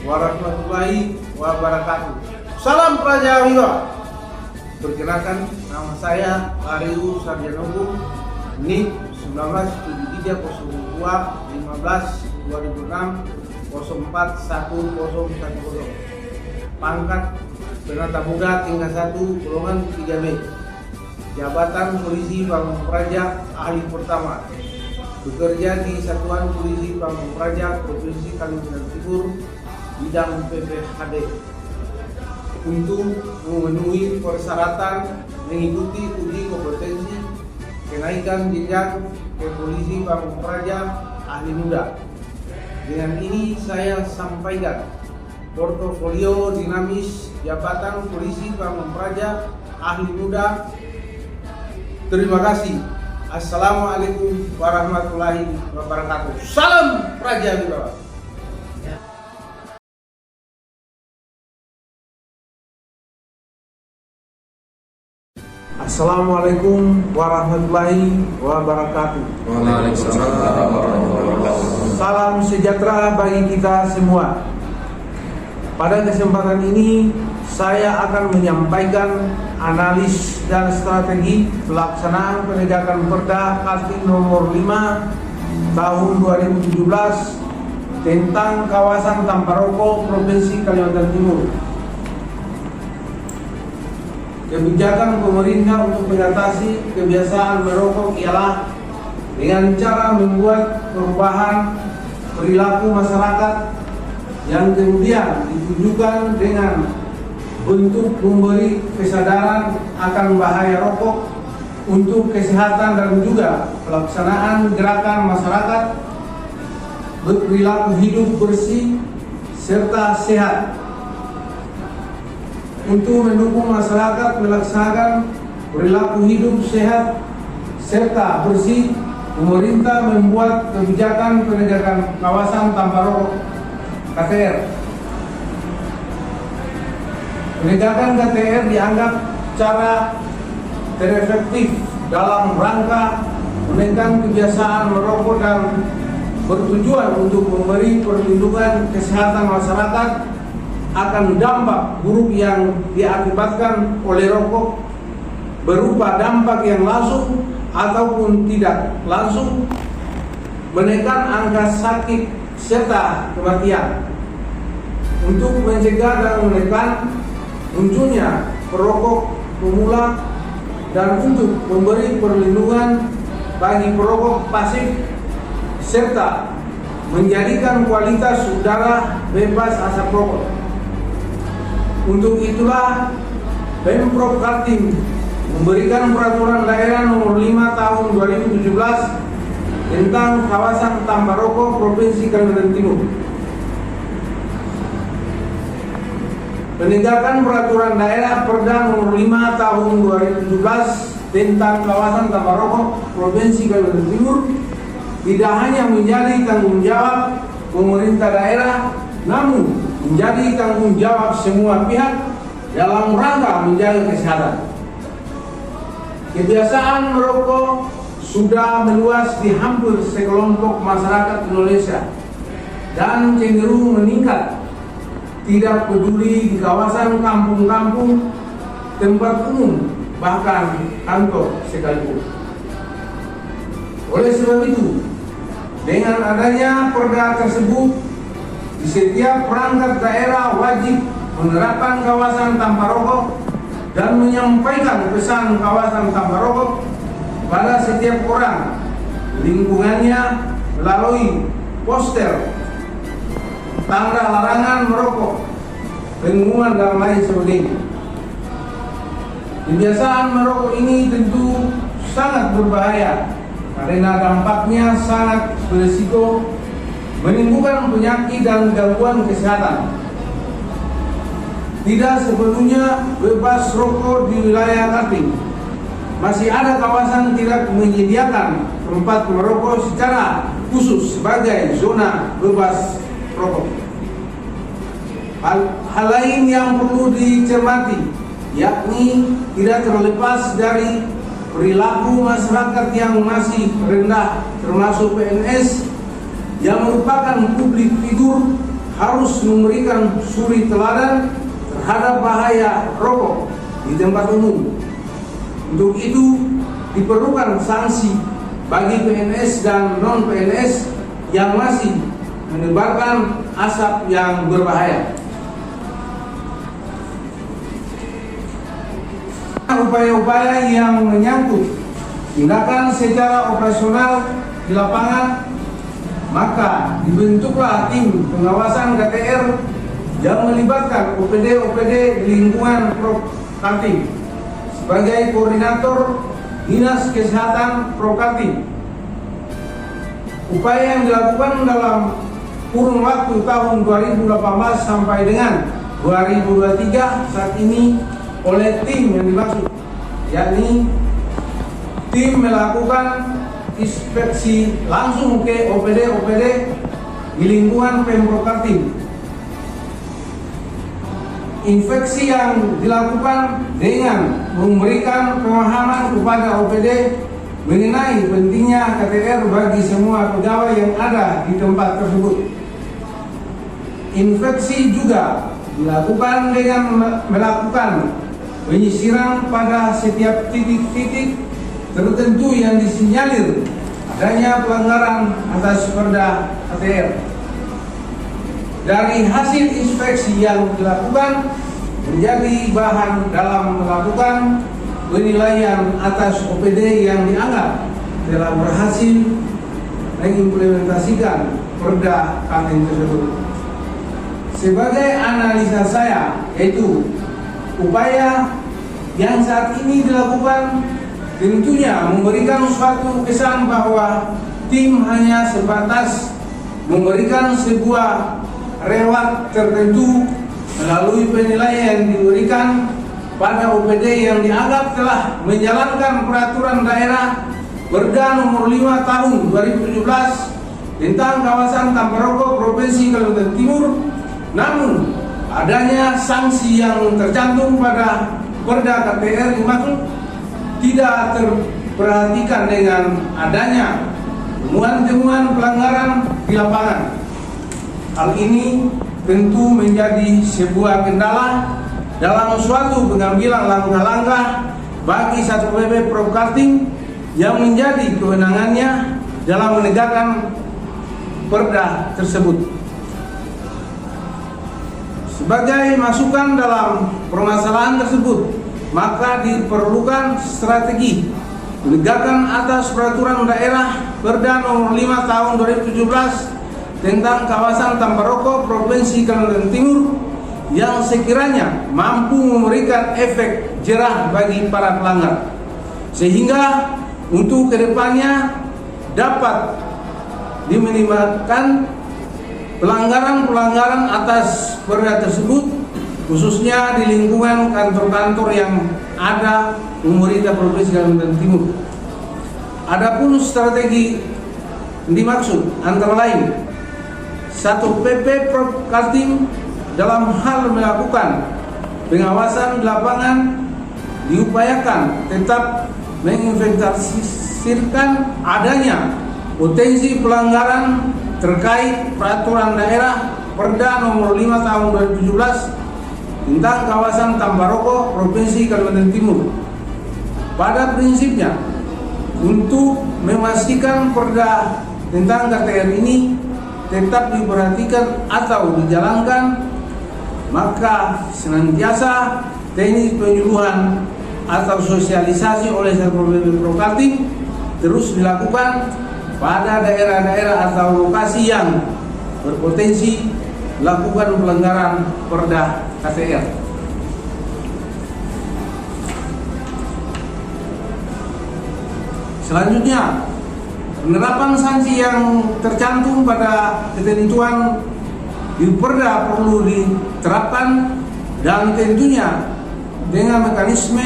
warahmatullahi wabarakatuh. Salam Praja Wiwa. Perkenalkan, nama saya Ariu Sarjana Hukum, NIK 1973-2006-041010. Pangkat Penata Muda tingkat 1 golongan 3B. Jabatan Polisi Pamong Praja Ahli Pertama. Bekerja di Satuan Polisi Pamong Praja Provinsi Kalimantan Timur, bidang PPHD. Untuk memenuhi persyaratan mengikuti uji kompetensi kenaikan jenjang ke Polisi Pamong Praja Ahli Muda. Dengan ini saya sampaikan portofolio dinamis jabatan Polisi Pamong Praja Ahli Muda. Terima kasih. Assalamualaikum warahmatullahi wabarakatuh. Salam Praja Wibawa. Assalamualaikum warahmatullahi wabarakatuh. Waalaikumsalam warahmatullahi wabarakatuh. Salam sejahtera bagi kita semua. Pada kesempatan ini saya akan menyampaikan analis dan strategi pelaksanaan penegakan Perda Kaltim nomor 5 tahun 2017 tentang kawasan tanpa rokok Provinsi Kalimantan Timur. Kebijakan pemerintah untuk mengatasi kebiasaan merokok ialah dengan cara membuat perubahan perilaku masyarakat yang kemudian ditunjukkan dengan bentuk memberi kesadaran akan bahaya rokok untuk kesehatan dan juga pelaksanaan gerakan masyarakat berperilaku hidup bersih serta sehat. Untuk mendukung masyarakat melaksanakan perilaku hidup sehat serta bersih, pemerintah membuat kebijakan penegakan kawasan tanpa rokok (KTR). Penegakan KTR dianggap cara terefektif dalam rangka menekan kebiasaan merokok dan bertujuan untuk memberi perlindungan kesehatan masyarakat akan dampak buruk yang diakibatkan oleh rokok berupa dampak yang langsung ataupun tidak langsung, menekan angka sakit serta kematian. Untuk mencegah dan menekan munculnya perokok pemula dan untuk memberi perlindungan bagi perokok pasif serta menjadikan kualitas udara bebas asap rokok. Untuk itulah Pemprov Kaltim memberikan peraturan daerah nomor 5 tahun 2017 tentang kawasan tanpa rokok Provinsi Kalimantan Timur. Penegakan peraturan daerah Perda nomor 5 tahun 2017 tentang kawasan tanpa rokok Provinsi Kalimantan Timur tidak hanya menjadi tanggung jawab pemerintah daerah, namun menjadi tanggung jawab semua pihak dalam rangka menjaga kesehatan. Kebiasaan merokok sudah meluas di hampir sekelompok masyarakat Indonesia dan cenderung meningkat, tidak peduli di kawasan kampung-kampung, tempat umum, bahkan kantor sekalipun. Oleh sebab itu, dengan adanya perda tersebut, di setiap perangkat daerah wajib menerapkan kawasan tanpa rokok dan menyampaikan pesan kawasan tanpa rokok pada setiap orang lingkungannya melalui poster, tanda larangan merokok, pengumuman dan lain sebagainya. Kebiasaan merokok ini tentu sangat berbahaya karena dampaknya sangat berisiko menimbulkan penyakit dan gangguan kesehatan. Tidak sepenuhnya bebas rokok di wilayah Kaltim. Masih ada kawasan tidak menyediakan tempat merokok secara khusus sebagai zona bebas rokok. Hal lain yang perlu dicermati yakni tidak terlepas dari perilaku masyarakat yang masih rendah, termasuk PNS yang merupakan publik figur harus memberikan suri teladan terhadap bahaya rokok di tempat umum. Untuk itu diperlukan sanksi bagi PNS dan non-PNS yang masih menebarkan asap yang berbahaya. Upaya-upaya yang menyangkut tindakan secara operasional di lapangan, maka dibentuklah tim pengawasan KTR yang melibatkan OPD-OPD di lingkungan Prokaltim sebagai koordinator Dinas Kesehatan Prokaltim. Upaya yang dilakukan dalam kurun waktu tahun 2018 sampai dengan 2023 saat ini oleh tim yang dimaksud, yakni tim melakukan inspeksi langsung ke OPD-OPD di lingkungan Pemprov Kaltim. Inspeksi yang dilakukan dengan memberikan pemahaman kepada OPD mengenai pentingnya KTR bagi semua pegawai yang ada di tempat tersebut. Inspeksi juga dilakukan dengan melakukan penyisiran pada setiap titik-titik tertentu yang disinyalir adanya pelanggaran atas perda KTR. Dari hasil inspeksi yang dilakukan menjadi bahan dalam melakukan penilaian atas OPD yang dianggap telah berhasil mengimplementasikan perda Kaltim tersebut. Sebagai analisa saya, yaitu upaya yang saat ini dilakukan tentunya memberikan suatu kesan bahwa tim hanya sebatas memberikan sebuah reward tertentu melalui penilaian yang diberikan pada OPD yang dianggap telah menjalankan peraturan daerah Perda nomor 5 tahun 2017 tentang kawasan tanpa rokok Provinsi Kalimantan Timur. Namun adanya sanksi yang tercantum pada Perda KTR dimaksud tidak terperhatikan dengan adanya temuan-temuan pelanggaran di lapangan. Hal ini tentu menjadi sebuah kendala dalam suatu pengambilan langkah-langkah bagi Satpol PP Prokaltim yang menjadi kewenangannya dalam menegakkan perda tersebut. Sebagai masukan dalam permasalahan tersebut, maka diperlukan strategi penegakan atas peraturan daerah Perda nomor 5 tahun 2017 tentang kawasan tanpa rokok Provinsi Kalimantan Timur yang sekiranya mampu memberikan efek jerah bagi para pelanggar, sehingga untuk kedepannya dapat diminimalkan pelanggaran-pelanggaran atas perda tersebut, khususnya di lingkungan kantor-kantor yang ada pemerintah Provinsi Kalimantan Timur. Adapun strategi dimaksud antara lain Satpol PP Prokaltim dalam hal melakukan pengawasan di lapangan diupayakan tetap menginventarisirkan adanya potensi pelanggaran terkait peraturan daerah Perda nomor 5 tahun 2017 tentang kawasan tanpa rokok Provinsi Kalimantan Timur. Pada prinsipnya, untuk memastikan perda tentang KTR ini tetap diperhatikan atau dijalankan, maka senantiasa teknis penyuluhan atau sosialisasi oleh Satpol PP Prokaltim terus dilakukan pada daerah-daerah atau lokasi yang berpotensi melakukan pelanggaran perda KTR. Selanjutnya, penerapan sanksi yang tercantum pada ketentuan di perda perlu diterapkan dan tentunya dengan mekanisme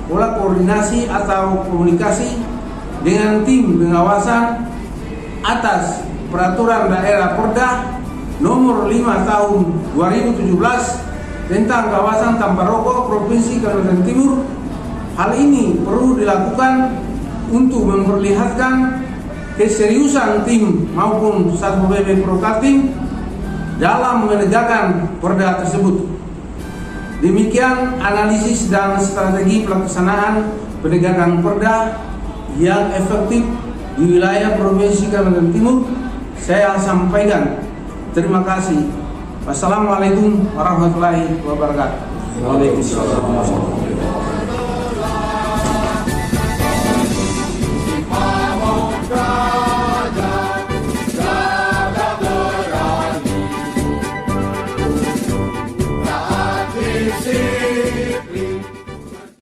pola koordinasi atau komunikasi dengan tim pengawasan atas peraturan daerah Perda nomor 5 tahun 2017 tentang kawasan tanpa rokok Provinsi Kalimantan Timur. Hal ini perlu dilakukan untuk memperlihatkan keseriusan tim maupun Satpol PP Prokaltim dalam menegakkan perda tersebut. Demikian analisis dan strategi pelaksanaan penegakan perda yang efektif di wilayah Provinsi Kalimantan Timur saya sampaikan. Terima kasih. Wassalamualaikum warahmatullahi wabarakatuh. Waalaikumsalam.